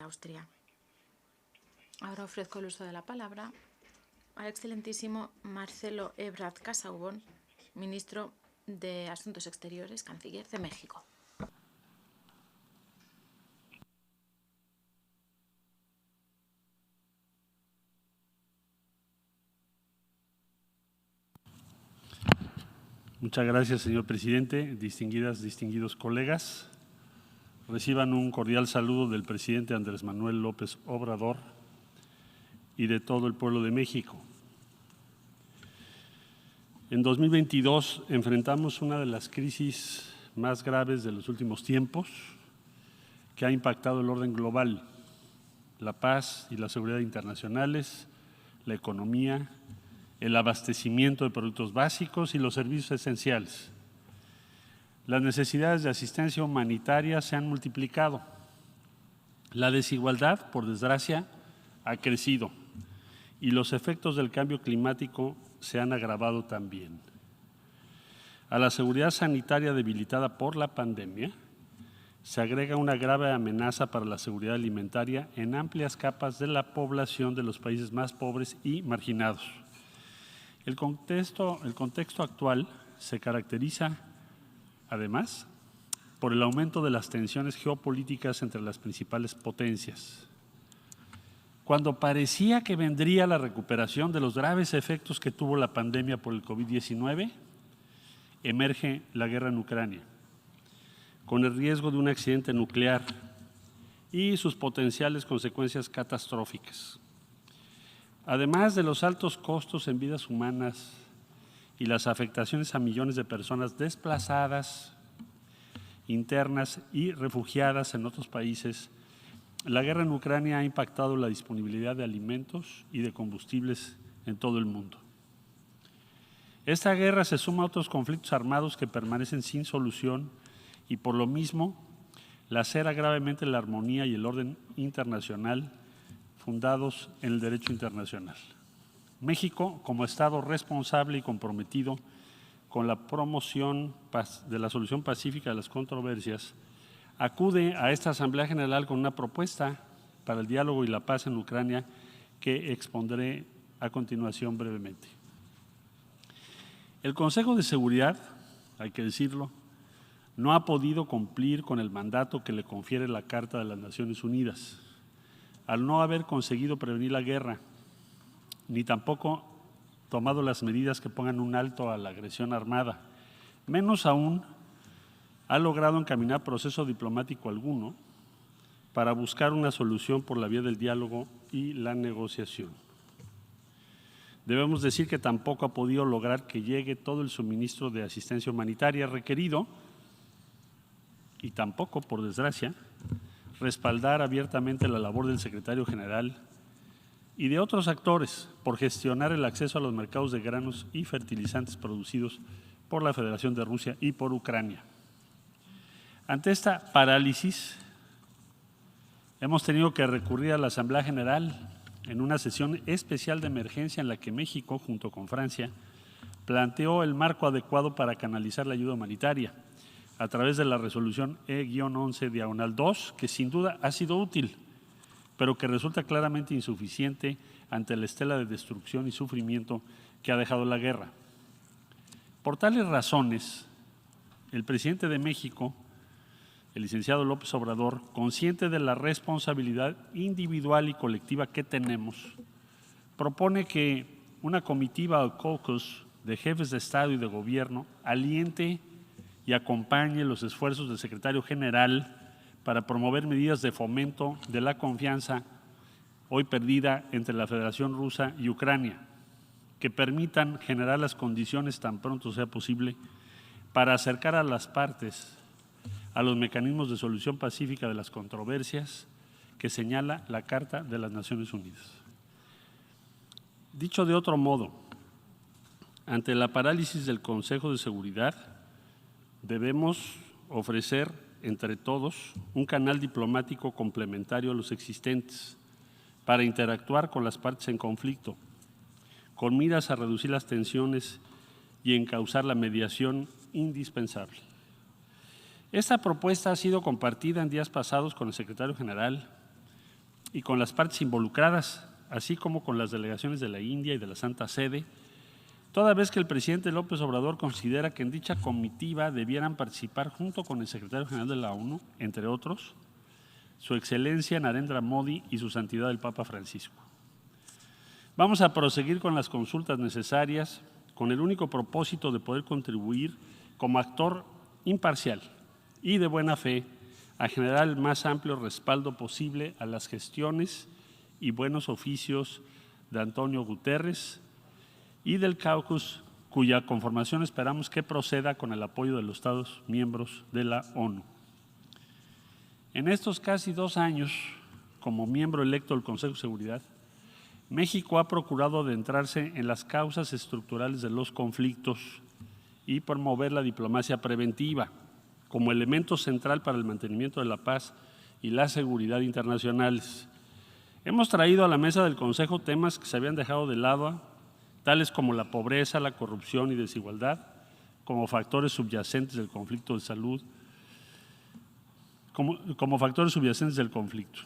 Austria. Ahora ofrezco el uso de la palabra al excelentísimo Marcelo Ebrard Casaubon, ministro de Asuntos Exteriores, canciller de México. Muchas gracias, señor presidente. Distinguidos colegas, reciban un cordial saludo del presidente Andrés Manuel López Obrador y de todo el pueblo de México. En 2022 enfrentamos una de las crisis más graves de los últimos tiempos que ha impactado el orden global, la paz y la seguridad internacionales, la economía, el abastecimiento de productos básicos y los servicios esenciales. Las necesidades de asistencia humanitaria se han multiplicado. La desigualdad, por desgracia, ha crecido y los efectos del cambio climático se han agravado también. A la seguridad sanitaria debilitada por la pandemia, se agrega una grave amenaza para la seguridad alimentaria en amplias capas de la población de los países más pobres y marginados. El contexto actual se caracteriza, además, por el aumento de las tensiones geopolíticas entre las principales potencias. Cuando parecía que vendría la recuperación de los graves efectos que tuvo la pandemia por el COVID-19, emerge la guerra en Ucrania, con el riesgo de un accidente nuclear y sus potenciales consecuencias catastróficas. Además de los altos costos en vidas humanas y las afectaciones a millones de personas desplazadas, internas y refugiadas en otros países, la guerra en Ucrania ha impactado la disponibilidad de alimentos y de combustibles en todo el mundo. Esta guerra se suma a otros conflictos armados que permanecen sin solución y por lo mismo lacera gravemente la armonía y el orden internacional fundados en el derecho internacional. México, como Estado responsable y comprometido con la promoción de la solución pacífica de las controversias, acude a esta Asamblea General con una propuesta para el diálogo y la paz en Ucrania que expondré a continuación brevemente. El Consejo de Seguridad, hay que decirlo, no ha podido cumplir con el mandato que le confiere la Carta de las Naciones Unidas, al no haber conseguido prevenir la guerra, ni tampoco tomado las medidas que pongan un alto a la agresión armada. Menos aún, ha logrado encaminar proceso diplomático alguno para buscar una solución por la vía del diálogo y la negociación. Debemos decir que tampoco ha podido lograr que llegue todo el suministro de asistencia humanitaria requerido y tampoco, por desgracia, respaldar abiertamente la labor del secretario general y de otros actores por gestionar el acceso a los mercados de granos y fertilizantes producidos por la Federación de Rusia y por Ucrania. Ante esta parálisis, hemos tenido que recurrir a la Asamblea General en una sesión especial de emergencia en la que México, junto con Francia, planteó el marco adecuado para canalizar la ayuda humanitaria a través de la resolución E-11/2, que sin duda ha sido útil, pero que resulta claramente insuficiente ante la estela de destrucción y sufrimiento que ha dejado la guerra. Por tales razones, el presidente de México, el licenciado López Obrador, consciente de la responsabilidad individual y colectiva que tenemos, propone que una comitiva o caucus de jefes de Estado y de Gobierno aliente y acompañe los esfuerzos del secretario general para promover medidas de fomento de la confianza hoy perdida entre la Federación Rusa y Ucrania, que permitan generar las condiciones tan pronto sea posible para acercar a las partes a los mecanismos de solución pacífica de las controversias que señala la Carta de las Naciones Unidas. Dicho de otro modo, ante la parálisis del Consejo de Seguridad, debemos ofrecer entre todos un canal diplomático complementario a los existentes para interactuar con las partes en conflicto, con miras a reducir las tensiones y encauzar la mediación indispensable. Esta propuesta ha sido compartida en días pasados con el secretario general, y con las partes involucradas, así como con las delegaciones de la India y de la Santa Sede, toda vez que el presidente López Obrador considera que en dicha comitiva debieran participar junto con el secretario general de la ONU, entre otros, Su Excelencia Narendra Modi y Su Santidad el Papa Francisco. Vamos a proseguir con las consultas necesarias con el único propósito de poder contribuir como actor imparcial y de buena fe a generar el más amplio respaldo posible a las gestiones y buenos oficios de Antonio Guterres y del Caucus, cuya conformación esperamos que proceda con el apoyo de los Estados miembros de la ONU. En estos casi 2 años, como miembro electo del Consejo de Seguridad, México ha procurado adentrarse en las causas estructurales de los conflictos y promover la diplomacia preventiva como elemento central para el mantenimiento de la paz y la seguridad internacionales. Hemos traído a la mesa del Consejo temas que se habían dejado de lado, tales como la pobreza, la corrupción y desigualdad, como factores subyacentes del conflicto de salud, como factores subyacentes del conflicto.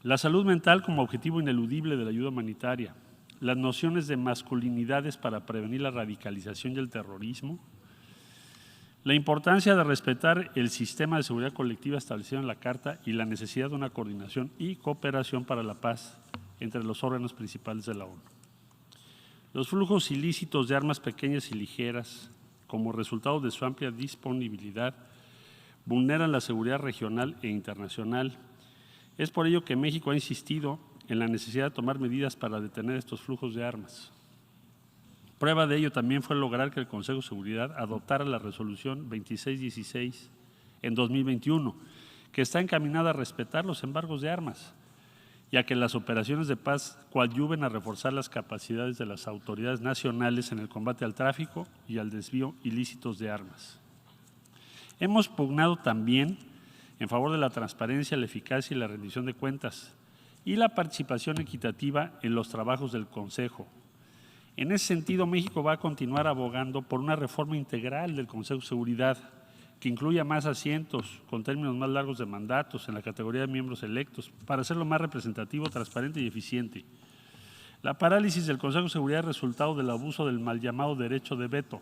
La salud mental como objetivo ineludible de la ayuda humanitaria, las nociones de masculinidades para prevenir la radicalización y el terrorismo, la importancia de respetar el sistema de seguridad colectiva establecido en la Carta y la necesidad de una coordinación y cooperación para la paz entre los órganos principales de la ONU. Los flujos ilícitos de armas pequeñas y ligeras, como resultado de su amplia disponibilidad, vulneran la seguridad regional e internacional. Es por ello que México ha insistido en la necesidad de tomar medidas para detener estos flujos de armas. Prueba de ello también fue lograr que el Consejo de Seguridad adoptara la resolución 2616 en 2021, que está encaminada a respetar los embargos de armas, ya que las operaciones de paz coadyuven a reforzar las capacidades de las autoridades nacionales en el combate al tráfico y al desvío ilícitos de armas. Hemos pugnado también en favor de la transparencia, la eficacia y la rendición de cuentas y la participación equitativa en los trabajos del Consejo. En ese sentido, México va a continuar abogando por una reforma integral del Consejo de Seguridad que incluya más asientos con términos más largos de mandatos en la categoría de miembros electos para hacerlo más representativo, transparente y eficiente. La parálisis del Consejo de Seguridad es resultado del abuso del mal llamado derecho de veto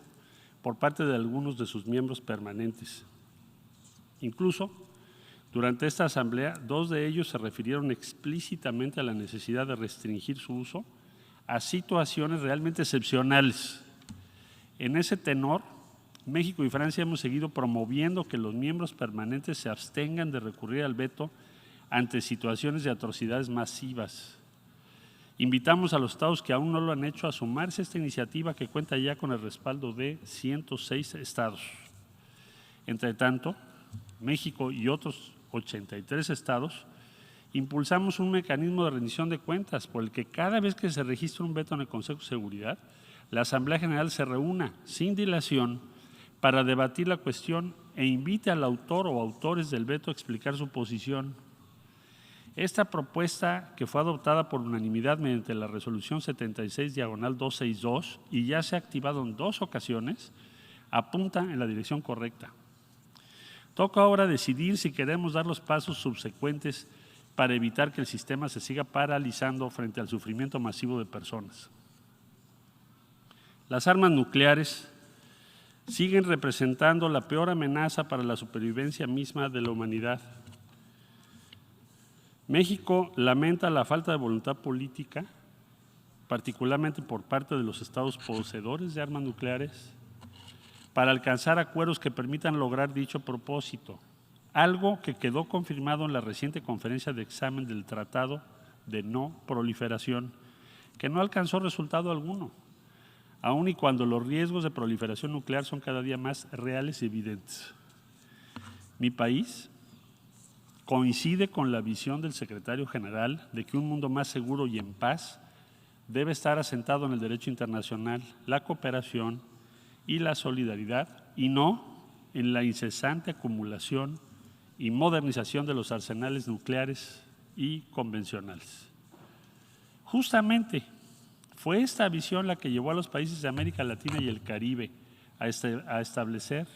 por parte de algunos de sus miembros permanentes. Incluso, durante esta asamblea, 2 de ellos se refirieron explícitamente a la necesidad de restringir su uso a situaciones realmente excepcionales. En ese tenor, México y Francia hemos seguido promoviendo que los miembros permanentes se abstengan de recurrir al veto ante situaciones de atrocidades masivas. Invitamos a los estados que aún no lo han hecho a sumarse a esta iniciativa que cuenta ya con el respaldo de 106 estados. Entre tanto, México y otros 83 estados impulsamos un mecanismo de rendición de cuentas por el que cada vez que se registra un veto en el Consejo de Seguridad, la Asamblea General se reúna sin dilación para debatir la cuestión e invite al autor o autores del veto a explicar su posición. Esta propuesta, que fue adoptada por unanimidad mediante la resolución 76/262 y ya se ha activado en 2 ocasiones, apunta en la dirección correcta. Toca ahora decidir si queremos dar los pasos subsecuentes para evitar que el sistema se siga paralizando frente al sufrimiento masivo de personas. Las armas nucleares siguen representando la peor amenaza para la supervivencia misma de la humanidad. México lamenta la falta de voluntad política, particularmente por parte de los estados poseedores de armas nucleares, para alcanzar acuerdos que permitan lograr dicho propósito, algo que quedó confirmado en la reciente conferencia de examen del Tratado de No Proliferación, que no alcanzó resultado alguno, aun y cuando los riesgos de proliferación nuclear son cada día más reales y evidentes. Mi país coincide con la visión del secretario general de que un mundo más seguro y en paz debe estar asentado en el derecho internacional, la cooperación y la solidaridad, y no en la incesante acumulación y modernización de los arsenales nucleares y convencionales. Justamente fue esta visión la que llevó a los países de América Latina y el Caribe a establecer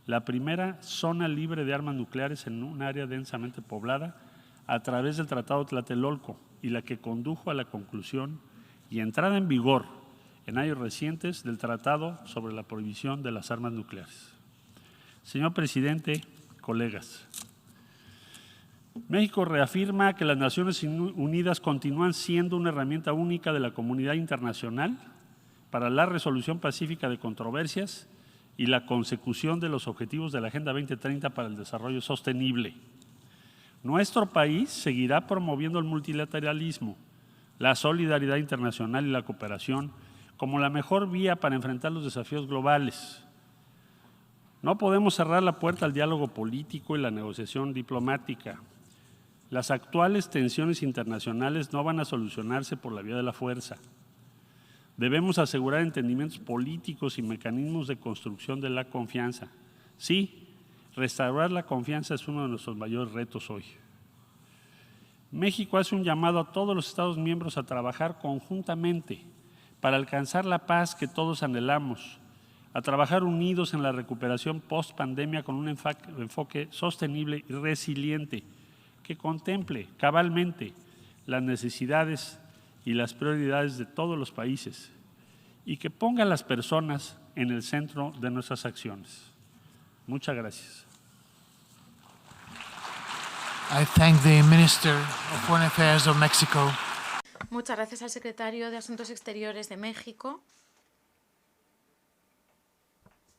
la primera zona libre de armas nucleares en un área densamente poblada a través del Tratado Tlatelolco y la que condujo a la conclusión y entrada en vigor en años recientes del Tratado sobre la Prohibición de las Armas Nucleares. Señor presidente, colegas, México reafirma que las Naciones Unidas continúan siendo una herramienta única de la comunidad internacional para la resolución pacífica de controversias y la consecución de los objetivos de la Agenda 2030 para el desarrollo sostenible. Nuestro país seguirá promoviendo el multilateralismo, la solidaridad internacional y la cooperación como la mejor vía para enfrentar los desafíos globales. No podemos cerrar la puerta al diálogo político y la negociación diplomática. Las actuales tensiones internacionales no van a solucionarse por la vía de la fuerza. Debemos asegurar entendimientos políticos y mecanismos de construcción de la confianza. Sí, restaurar la confianza es uno de nuestros mayores retos hoy. México hace un llamado a todos los Estados miembros a trabajar conjuntamente para alcanzar la paz que todos anhelamos, a trabajar unidos en la recuperación post-pandemia con un enfoque sostenible y resiliente que contemple cabalmente las necesidades y las prioridades de todos los países y que ponga a las personas en el centro de nuestras acciones. Muchas gracias. I thank the Minister of Foreign Affairs of Mexico. Muchas gracias al secretario de Asuntos Exteriores de México.